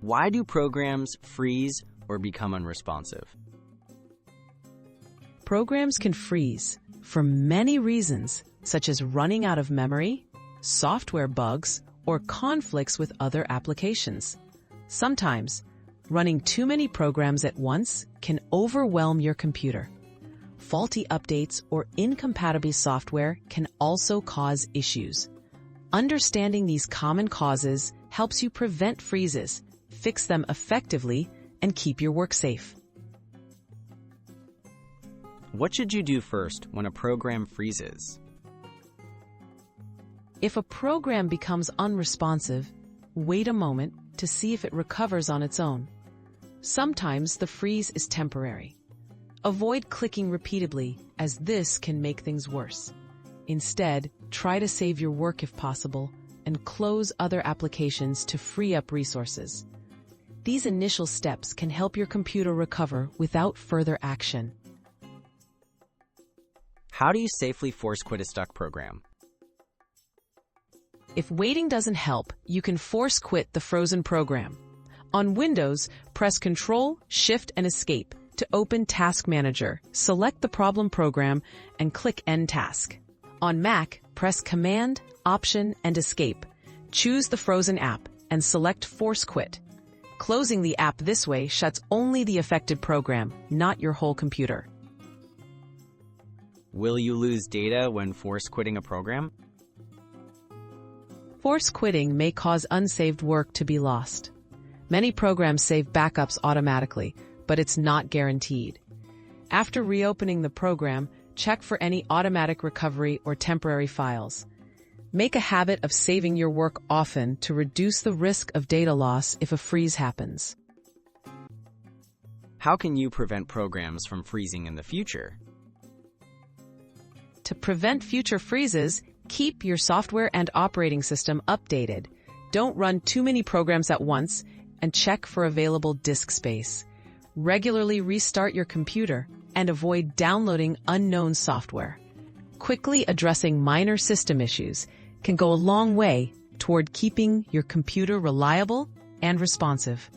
Why do programs freeze or become unresponsive? Programs can freeze for many reasons, such as running out of memory, software bugs, or conflicts with other applications. Sometimes, running too many programs at once can overwhelm your computer. Faulty updates or incompatible software can also cause issues. Understanding these common causes helps you prevent freezes, fix them effectively, and keep your work safe. What should you do first when a program freezes? If a program becomes unresponsive, wait a moment to see if it recovers on its own. Sometimes the freeze is temporary. Avoid clicking repeatedly, as this can make things worse. Instead, try to save your work if possible and close other applications to free up resources. These initial steps can help your computer recover without further action. How do you safely force quit a stuck program? If waiting doesn't help, you can force quit the frozen program. On Windows, press Ctrl, Shift, and Escape to open Task Manager. Select the problem program and click End Task. On Mac, press Command, Option, and Escape. Choose the frozen app and select Force Quit. Closing the app this way shuts only the affected program, not your whole computer. Will you lose data when force quitting a program? Force quitting may cause unsaved work to be lost. Many programs save backups automatically, but it's not guaranteed. After reopening the program, check for any automatic recovery or temporary files. Make a habit of saving your work often to reduce the risk of data loss if a freeze happens. How can you prevent programs from freezing in the future? To prevent future freezes, keep your software and operating system updated. Don't run too many programs at once and check for available disk space. Regularly restart your computer and avoid downloading unknown software. Quickly addressing minor system issues can go a long way toward keeping your computer reliable and responsive.